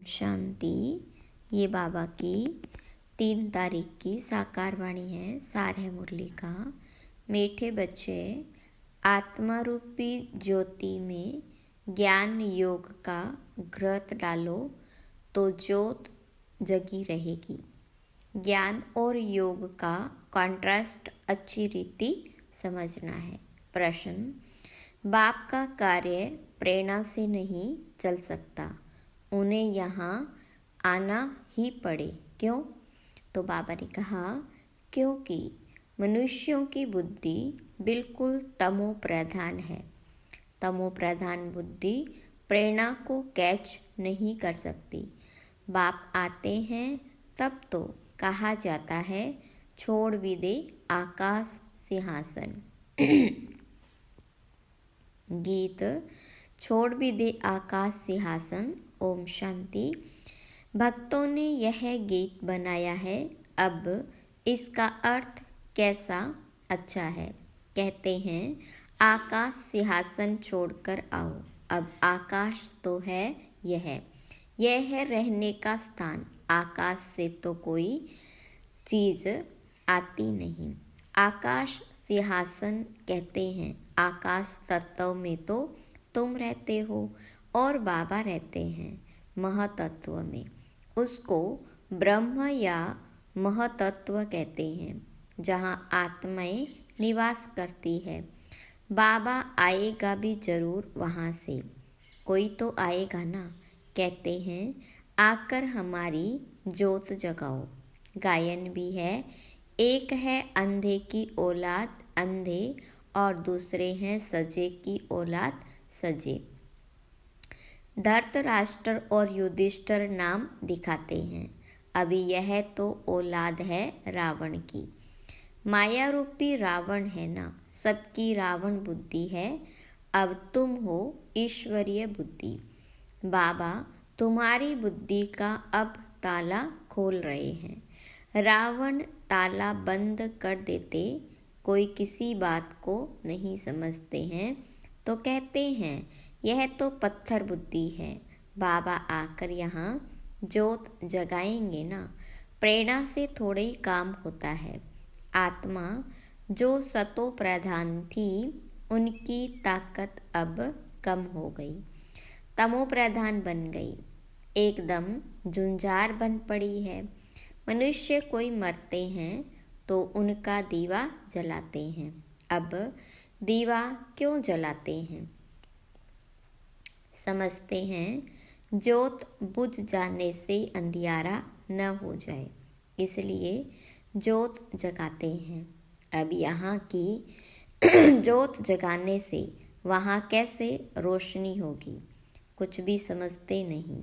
शांति। ये बाबा की 3 तारीख की साकार वाणी है। सार है मुरली का। मीठे बच्चे, आत्मा रूपी ज्योति में ज्ञान योग का घृत डालो तो ज्योत जगी रहेगी। ज्ञान और योग का कॉन्ट्रास्ट अच्छी रीति समझना है। प्रश्न: बाप का कार्य प्रेरणा से नहीं चल सकता, उन्हें यहाँ आना ही पड़े, क्यों? तो बाबा ने कहा, क्योंकि मनुष्यों की बुद्धि बिल्कुल तमो प्रधान है। तमो प्रधान बुद्धि प्रेरणा को कैच नहीं कर सकती। बाप आते हैं तब तो कहा जाता है, छोड़ भी दे आकाश सिंहासन। गीत छोड़ भी दे आकाश सिंहासन। ओम शांति। भक्तों ने यह गीत बनाया है। अब इसका अर्थ कैसा अच्छा है। कहते हैं, आकाश सिंहासन छोड़कर आओ। अब आकाश तो है यह है रहने का स्थान। आकाश से तो कोई चीज आती नहीं। आकाश सिंहासन कहते हैं, आकाश तत्व में तो तुम रहते हो और बाबा रहते हैं महतत्व में। उसको ब्रह्म या महतत्व कहते हैं, जहाँ आत्माएं निवास करती है। बाबा आएगा भी जरूर वहाँ से, कोई तो आएगा ना। कहते हैं, आकर हमारी ज्योत जगाओ। गायन भी है, एक है अंधे की औलाद अंधे और दूसरे हैं सजे की औलाद सजे। धृतराष्ट्र और युधिष्ठिर नाम दिखाते हैं। अभी यह तो औलाद है रावण की। माया रूपी रावण है ना, सबकी रावण बुद्धि है। अब तुम हो ईश्वरीय बुद्धि। बाबा तुम्हारी बुद्धि का अब ताला खोल रहे हैं। रावण ताला बंद कर देते, कोई किसी बात को नहीं समझते हैं तो कहते हैं, यह तो पत्थर बुद्धि है। बाबा आकर यहाँ ज्योत जगाएंगे ना। प्रेरणा से थोड़ा ही काम होता है। आत्मा जो सतो प्रधान थी, उनकी ताकत अब कम हो गई, तमो प्रधान बन गई, एकदम झुंझार बन पड़ी है। मनुष्य कोई मरते हैं तो उनका दीवा जलाते हैं। अब दीवा क्यों जलाते हैं? समझते हैं ज्योत बुझ जाने से अंधियारा न हो जाए, इसलिए ज्योत जगाते हैं। अब यहाँ की ज्योत जगाने से वहाँ कैसे रोशनी होगी, कुछ भी समझते नहीं।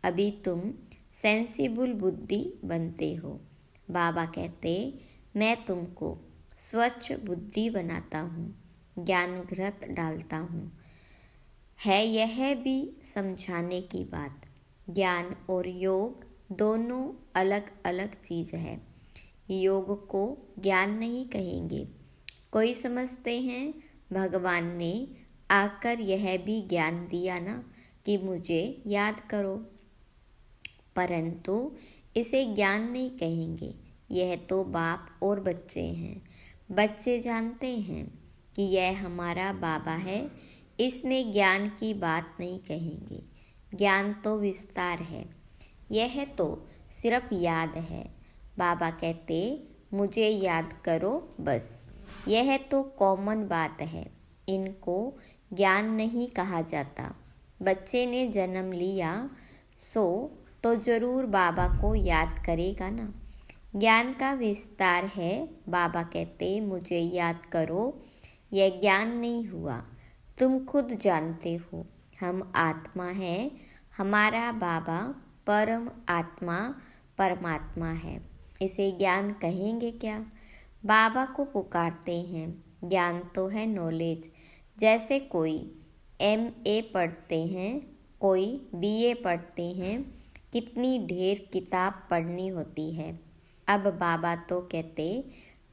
अभी तुम सेंसिबल बुद्धि बनते हो। बाबा कहते, मैं तुमको स्वच्छ बुद्धि बनाता हूँ, ज्ञान घृत डालता हूँ। है यह भी समझाने की बात। ज्ञान और योग दोनों अलग अलग चीज़ है। योग को ज्ञान नहीं कहेंगे। कोई समझते हैं भगवान ने आकर यह भी ज्ञान दिया ना कि मुझे याद करो, परंतु इसे ज्ञान नहीं कहेंगे। यह तो बाप और बच्चे हैं। बच्चे जानते हैं कि यह हमारा बाबा है, इसमें ज्ञान की बात नहीं कहेंगे। ज्ञान तो विस्तार है, यह तो सिर्फ याद है। बाबा कहते, मुझे याद करो बस। यह तो कॉमन बात है, इनको ज्ञान नहीं कहा जाता। बच्चे ने जन्म लिया सो तो जरूर बाबा को याद करेगा ना। ज्ञान का विस्तार है। बाबा कहते, मुझे याद करो। यह ज्ञान नहीं हुआ, तुम खुद जानते हो हम आत्मा हैं। हमारा बाबा परम आत्मा परमात्मा है, इसे ज्ञान कहेंगे क्या? बाबा को पुकारते हैं। ज्ञान तो है नॉलेज। जैसे कोई MA पढ़ते हैं, कोई BA पढ़ते हैं, कितनी ढेर किताब पढ़नी होती है। अब बाबा तो कहते,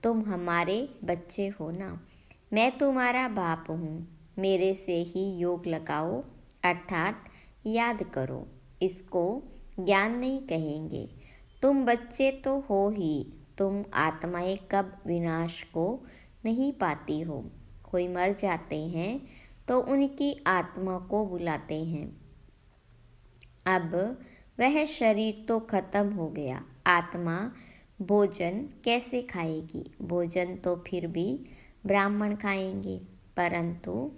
तुम हमारे बच्चे हो ना, मैं तुम्हारा बाप हूँ, मेरे से ही योग लगाओ, अर्थात याद करो। इसको ज्ञान नहीं कहेंगे। तुम बच्चे तो हो ही, तुम आत्माएं कब विनाश को नहीं पाती हो। कोई मर जाते हैं तो उनकी आत्मा को बुलाते हैं। अब वह शरीर तो खत्म हो गया, आत्मा भोजन कैसे खाएगी। भोजन तो फिर भी ब्राह्मण खाएंगे, परंतु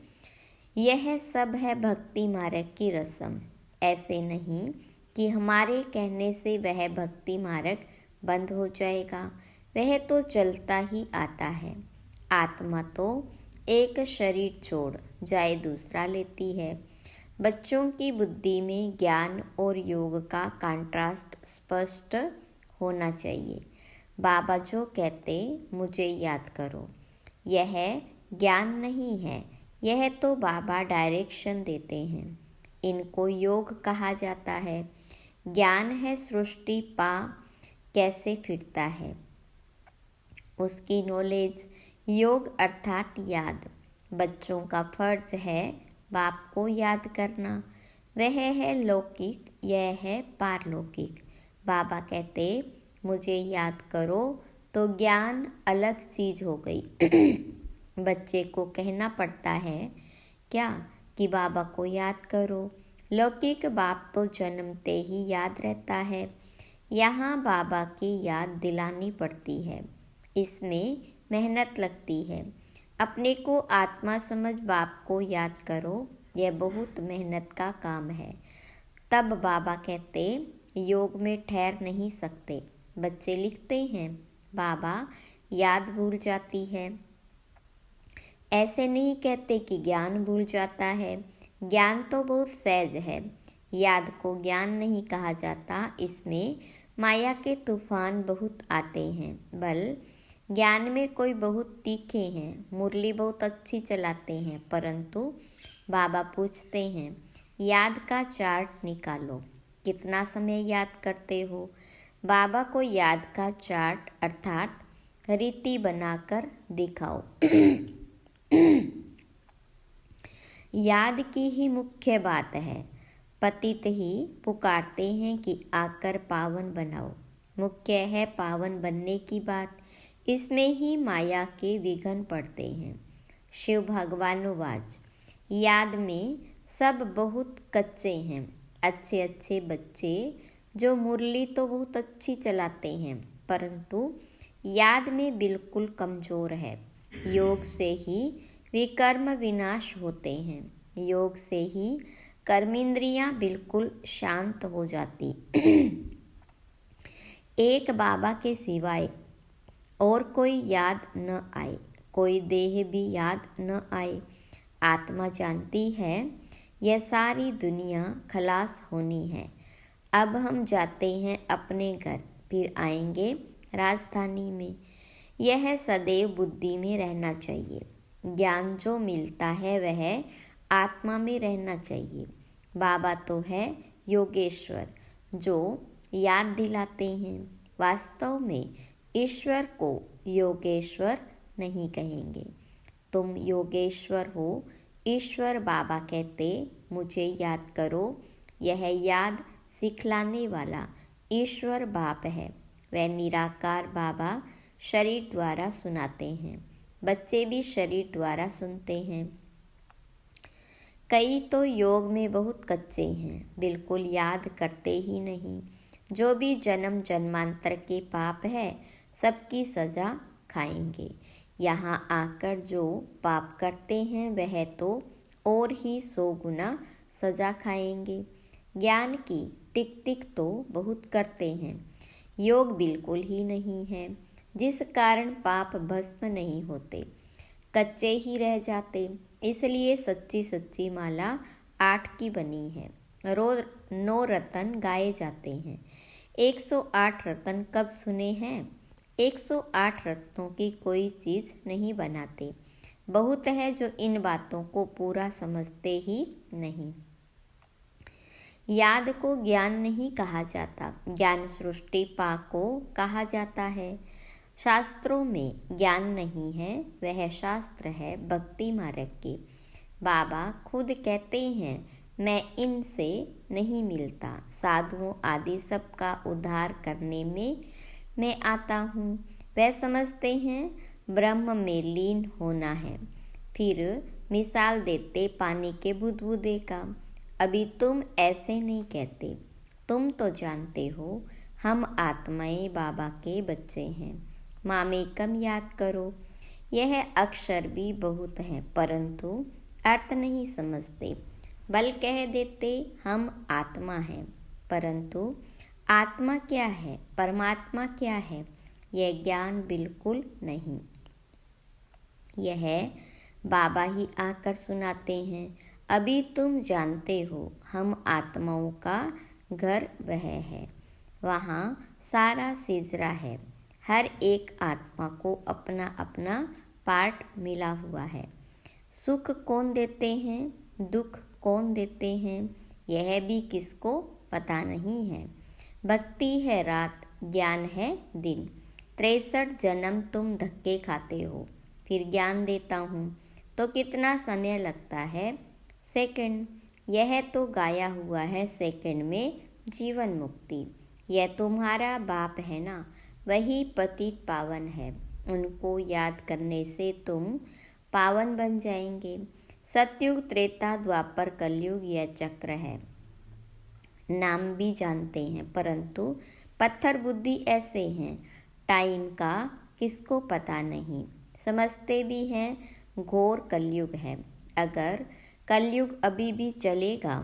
यह सब है भक्ति मार्ग की रस्म। ऐसे नहीं कि हमारे कहने से वह भक्ति मार्ग बंद हो जाएगा, वह तो चलता ही आता है। आत्मा तो एक शरीर छोड़ जाए दूसरा लेती है। बच्चों की बुद्धि में ज्ञान और योग का कंट्रास्ट स्पष्ट होना चाहिए। बाबा जो कहते मुझे याद करो, यह ज्ञान नहीं है, यह तो बाबा डायरेक्शन देते हैं। इनको योग कहा जाता है। ज्ञान है सृष्टि पा कैसे फिरता है, उसकी नॉलेज। योग अर्थात याद। बच्चों का फर्ज है बाप को याद करना। वह है लौकिक, यह है पारलौकिक। बाबा कहते मुझे याद करो तो ज्ञान अलग चीज हो गई। बच्चे को कहना पड़ता है क्या कि बाबा को याद करो। लौकिक बाप तो जन्मते ही याद रहता है, यहाँ बाबा की याद दिलानी पड़ती है। इसमें मेहनत लगती है। अपने को आत्मा समझ बाप को याद करो, यह बहुत मेहनत का काम है। तब बाबा कहते योग में ठहर नहीं सकते। बच्चे लिखते हैं बाबा याद भूल जाती है। ऐसे नहीं कहते कि ज्ञान भूल जाता है। ज्ञान तो बहुत सहज है, याद को ज्ञान नहीं कहा जाता। इसमें माया के तूफान बहुत आते हैं। बल ज्ञान में कोई बहुत तीखे हैं, मुरली बहुत अच्छी चलाते हैं, परंतु बाबा पूछते हैं याद का चार्ट निकालो, कितना समय याद करते हो। बाबा को याद का चार्ट अर्थात रीति बनाकर दिखाओ। याद की ही मुख्य बात है। पतित ही पुकारते हैं कि आकर पावन बनाओ। मुख्य है पावन बनने की बात। इसमें ही माया के विघ्न पड़ते हैं। शिव भगवानुवाच याद में सब बहुत कच्चे हैं। अच्छे अच्छे बच्चे जो मुरली तो बहुत अच्छी चलाते हैं, परंतु याद में बिल्कुल कमज़ोर है। योग से ही विकर्म विनाश होते हैं। योग से ही कर्मेंद्रियां बिल्कुल शांत हो जाती। एक बाबा के सिवाय और कोई याद न आए, कोई देह भी याद न आए। आत्मा जानती है यह सारी दुनिया खलास होनी है। अब हम जाते हैं अपने घर, फिर आएंगे राजधानी में। यह सदैव बुद्धि में रहना चाहिए। ज्ञान जो मिलता है वह आत्मा में रहना चाहिए। बाबा तो है योगेश्वर जो याद दिलाते हैं। वास्तव में ईश्वर को योगेश्वर नहीं कहेंगे। तुम योगेश्वर हो। ईश्वर बाबा कहते मुझे याद करो। यह याद सिखलाने वाला ईश्वर बाप है। वह निराकार बाबा शरीर द्वारा सुनाते हैं। बच्चे भी शरीर द्वारा सुनते हैं। कई तो योग में बहुत कच्चे हैं, बिल्कुल याद करते ही नहीं। जो भी जन्म जन्मांतर के पाप है सबकी सजा खाएंगे। यहाँ आकर जो पाप करते हैं वह तो और ही 100 गुना सजा खाएंगे। ज्ञान की टिक टिक तो बहुत करते हैं, योग बिल्कुल ही नहीं है, जिस कारण पाप भस्म नहीं होते, कच्चे ही रह जाते। इसलिए सच्ची सच्ची माला 8 की बनी है। रोज 9 रतन गाए जाते हैं। 108 रतन कब सुने हैं? 108 रत्नों की कोई चीज़ नहीं बनाते। बहुत है जो इन बातों को पूरा समझते ही नहीं। याद को ज्ञान नहीं कहा जाता, ज्ञान सृष्टि पाक को कहा जाता है। शास्त्रों में ज्ञान नहीं है, वह शास्त्र है भक्ति मार्ग के। बाबा खुद कहते हैं मैं इनसे नहीं मिलता। साधुओं आदि सबका उद्धार करने में मैं आता हूँ। वह समझते हैं ब्रह्म में लीन होना है। फिर मिसाल देते पानी के बुदबुदे का। अभी तुम ऐसे नहीं कहते। तुम तो जानते हो हम आत्माएं बाबा के बच्चे हैं। मामेकम याद करो। यह अक्षर भी बहुत हैं, परंतु अर्थ नहीं समझते। बल कह देते हम आत्मा हैं, परंतु आत्मा क्या है, परमात्मा क्या है, यह ज्ञान बिल्कुल नहीं। यह बाबा ही आकर सुनाते हैं। अभी तुम जानते हो हम आत्माओं का घर वह है। वहाँ सारा सिजरा है। हर एक आत्मा को अपना अपना पार्ट मिला हुआ है। सुख कौन देते हैं, दुख कौन देते हैं, यह भी किसको पता नहीं है। भक्ति है रात, ज्ञान है दिन। 63 जन्म तुम धक्के खाते हो, फिर ज्ञान देता हूँ तो कितना समय लगता है, सेकंड। यह तो गाया हुआ है सेकंड में जीवन मुक्ति। यह तुम्हारा बाप है ना, वही पतित पावन है। उनको याद करने से तुम पावन बन जाएंगे। सतयुग, त्रेता, द्वापर, कलयुग यह चक्र है। नाम भी जानते हैं, परंतु पत्थर बुद्धि ऐसे हैं। टाइम का किसको पता नहीं। समझते भी हैं घोर कलयुग है। अगर कलयुग अभी भी चलेगा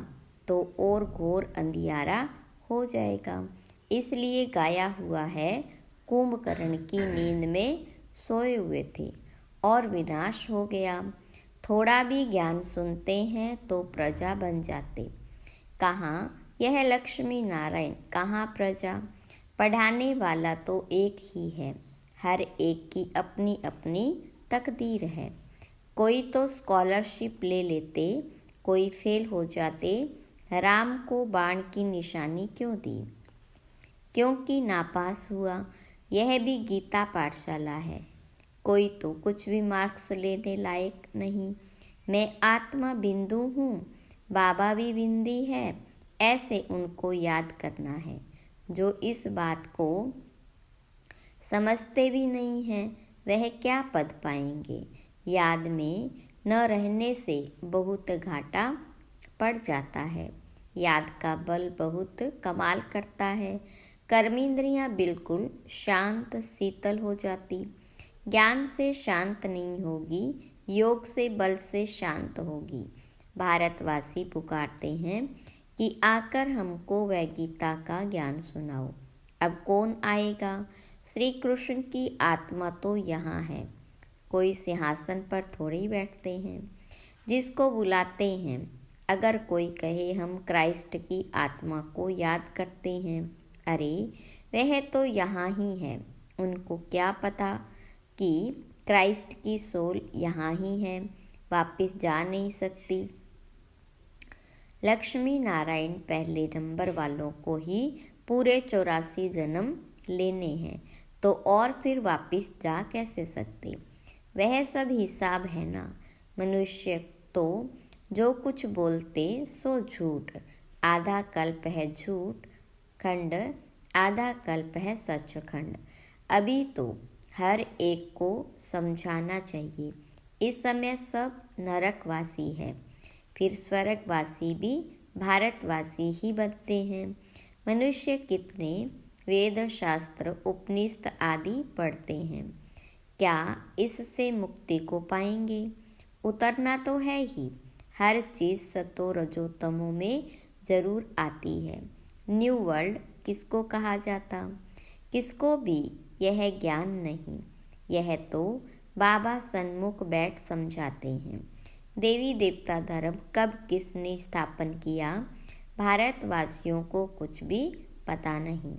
तो और घोर अंधियारा हो जाएगा। इसलिए गाया हुआ है कुंभकर्ण की नींद में सोए हुए थे और विनाश हो गया। थोड़ा भी ज्ञान सुनते हैं तो प्रजा बन जाते। कहाँ यह लक्ष्मी नारायण, कहाँ प्रजा। पढ़ाने वाला तो एक ही है। हर एक की अपनी अपनी तकदीर है। कोई तो स्कॉलरशिप ले लेते, कोई फेल हो जाते। राम को बाण की निशानी क्यों दी, क्योंकि नापास हुआ। यह भी गीता पाठशाला है। कोई तो कुछ भी मार्क्स लेने लायक नहीं। मैं आत्मा बिंदु हूँ, बाबा भी बिंदी है, ऐसे उनको याद करना है। जो इस बात को समझते भी नहीं हैं, वह क्या पद पाएंगे। याद में न रहने से बहुत घाटा पड़ जाता है। याद का बल बहुत कमाल करता है। कर्मेंद्रियां बिल्कुल शांत शीतल हो जाती। ज्ञान से शांत नहीं होगी, योग से बल से शांत होगी। भारतवासी पुकारते हैं कि आकर हमको वह गीता का ज्ञान सुनाओ। अब कौन आएगा। श्री कृष्ण की आत्मा तो यहाँ है। कोई सिंहासन पर थोड़ी बैठते हैं। जिसको बुलाते हैं। अगर कोई कहे हम क्राइस्ट की आत्मा को याद करते हैं, अरे वह तो यहाँ ही है। उनको क्या पता कि क्राइस्ट की सोल यहाँ ही है, वापस जा नहीं सकती। लक्ष्मी नारायण पहले नंबर वालों को ही पूरे 84 जन्म लेने हैं, तो और फिर वापस जा कैसे सकते। वह सब हिसाब है ना। मनुष्य तो जो कुछ बोलते सो झूठ। आधा कल्प है झूठ खंड, आधा कल्प है सचखंड। अभी तो हर एक को समझाना चाहिए। इस समय सब नरकवासी है, फिर स्वर्गवासी भी भारतवासी ही बनते हैं। मनुष्य कितने वेद शास्त्र उपनिषद आदि पढ़ते हैं, क्या इससे मुक्ति को पाएंगे। उतरना तो है ही। हर चीज़ सतो रजो तमो में जरूर आती है। न्यू वर्ल्ड किसको कहा जाता, किसको भी यह ज्ञान नहीं। यह तो बाबा सन्मुख बैठ समझाते हैं। देवी देवता धर्म कब किसने स्थापन किया, भारतवासियों को कुछ भी पता नहीं।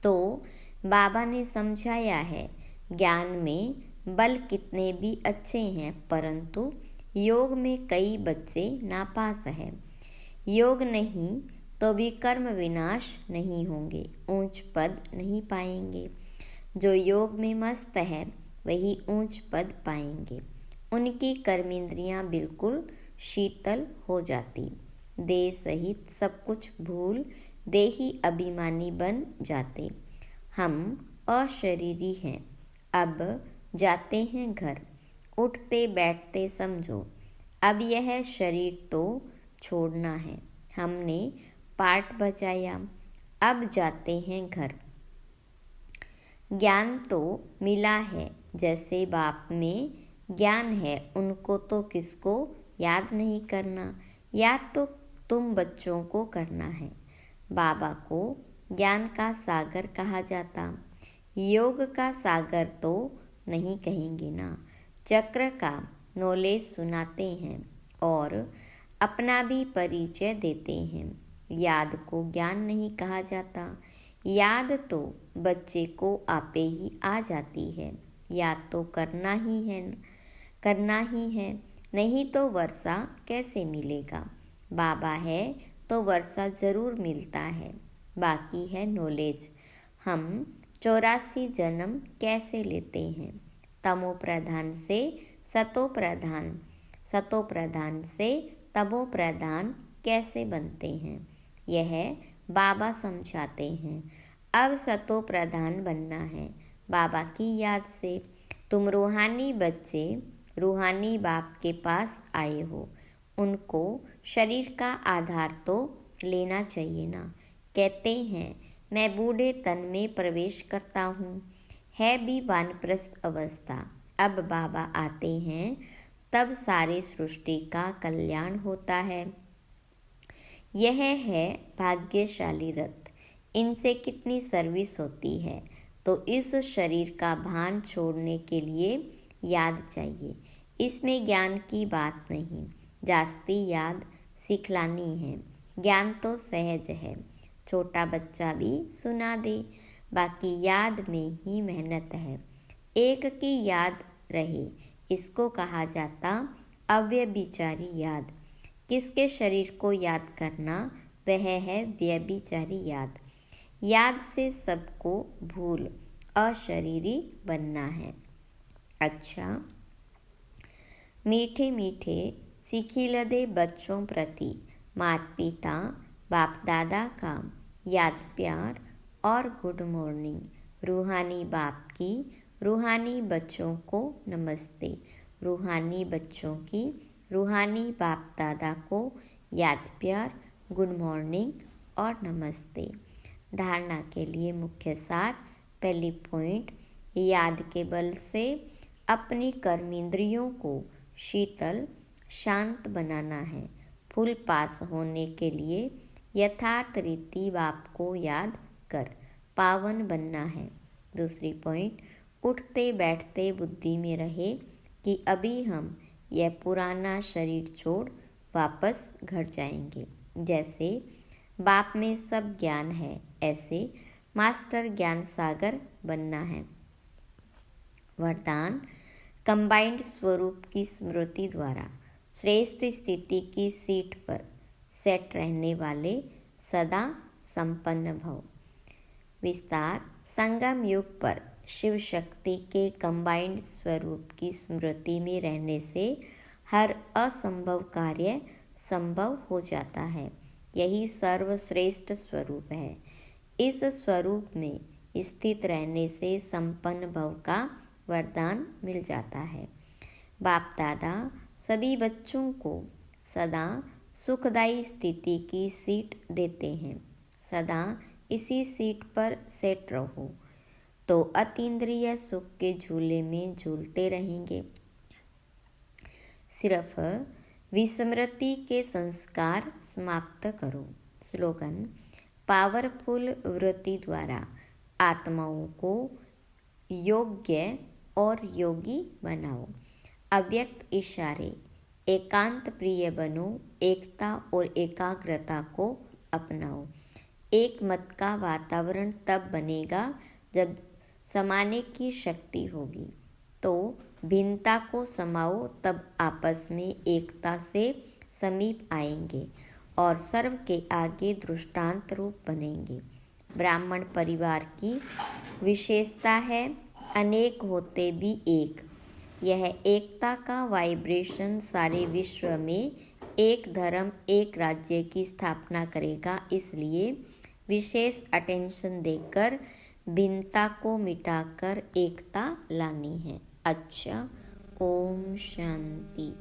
तो बाबा ने समझाया है, ज्ञान में बल कितने भी अच्छे हैं, परंतु योग में कई बच्चे नापास हैं। योग नहीं तो भी कर्म विनाश नहीं होंगे, ऊंच पद नहीं पाएंगे। जो योग में मस्त है वही ऊंच पद पाएंगे। उनकी कर्मेंद्रियां बिल्कुल शीतल हो जाती। देह सहित सब कुछ भूल देही अभिमानी बन जाते। हम अशरीरी हैं, अब जाते हैं घर। उठते बैठते समझो, अब यह शरीर तो छोड़ना है। हमने पाठ बजाया, अब जाते हैं घर। ज्ञान तो मिला है, जैसे बाप में ज्ञान है उनको तो किसको याद नहीं करना, याद तो तुम बच्चों को करना है। बाबा को ज्ञान का सागर कहा जाता, योग का सागर तो नहीं कहेंगे ना। चक्र का नॉलेज सुनाते हैं और अपना भी परिचय देते हैं। याद को ज्ञान नहीं कहा जाता, याद तो बच्चे को आपे ही आ जाती है। याद तो करना ही है, नहीं तो वर्षा कैसे मिलेगा। बाबा है तो वर्षा ज़रूर मिलता है, बाकी है नॉलेज। हम 84 जन्म कैसे लेते हैं, तमो प्रधान से सतो प्रधान, सतो प्रधान से तमो प्रधान कैसे बनते हैं, यह बाबा समझाते हैं। अब सतो प्रधान बनना है बाबा की याद से। तुम रूहानी बच्चे रूहानी बाप के पास आए हो, उनको शरीर का आधार तो लेना चाहिए ना। कहते हैं मैं बूढ़े तन में प्रवेश करता हूँ, है भी वानप्रस्थ अवस्था। अब बाबा आते हैं तब सारे सृष्टि का कल्याण होता है। यह है भाग्यशाली रथ, इनसे कितनी सर्विस होती है। तो इस शरीर का भान छोड़ने के लिए याद चाहिए। इसमें ज्ञान की बात नहीं, जास्ती याद सिखलानी है। ज्ञान तो सहज है, छोटा बच्चा भी सुना दे, बाकी याद में ही मेहनत है। एक की याद रहे, इसको कहा जाता अव्यभिचारी याद। किसके शरीर को याद करना, वह है व्यभिचारी याद। याद से सबको भूल अशरीरी बनना है। अच्छा, मीठे मीठे सिखिलदे बच्चों प्रति माता पिता बाप दादा का याद प्यार और गुड मॉर्निंग। रूहानी बाप की रूहानी बच्चों को नमस्ते। रूहानी बच्चों की रूहानी बाप दादा को याद प्यार, गुड मॉर्निंग और नमस्ते। धारणा के लिए मुख्य सार। पहली पॉइंट, याद के बल से अपनी कर्मेंद्रियों को शीतल शांत बनाना है। फुल पास होने के लिए यथार्थ रीति बाप को याद कर पावन बनना है। दूसरी पॉइंट, उठते बैठते बुद्धि में रहे कि अभी हम यह पुराना शरीर छोड़ वापस घर जाएंगे। जैसे बाप में सब ज्ञान है, ऐसे मास्टर ज्ञान सागर बनना है। वरदान, कंबाइंड स्वरूप की स्मृति द्वारा श्रेष्ठ स्थिति की सीट पर सेट रहने वाले सदा संपन्न भव। विस्तार, संगम युग पर शिव शक्ति के कंबाइंड स्वरूप की स्मृति में रहने से हर असंभव कार्य संभव हो जाता है। यही सर्वश्रेष्ठ स्वरूप है। इस स्वरूप में स्थित रहने से संपन्न भव का वरदान मिल जाता है। बाप दादा सभी बच्चों को सदा सुखदायी स्थिति की सीट देते हैं। सदा इसी सीट पर सेट रहो तो अतीन्द्रिय सुख के झूले में झूलते रहेंगे। सिर्फ विस्मृति के संस्कार समाप्त करो। स्लोगन, पावरफुल वृत्ति द्वारा आत्माओं को योग्य और योगी बनाओ। अव्यक्त इशारे, एकांत प्रिय बनो, एकता और एकाग्रता को अपनाओ। एक मत का वातावरण तब बनेगा जब समाने की शक्ति होगी। तो भिन्नता को समाओ, तब आपस में एकता से समीप आएंगे और सर्व के आगे दृष्टांत रूप बनेंगे। ब्राह्मण परिवार की विशेषता है अनेक होते भी एक। यह एकता का वाइब्रेशन सारे विश्व में एक धर्म एक राज्य की स्थापना करेगा, इसलिए विशेष अटेंशन देकर भिन्नता को मिटाकर एकता लानी है। अच्छा, ओम शांति।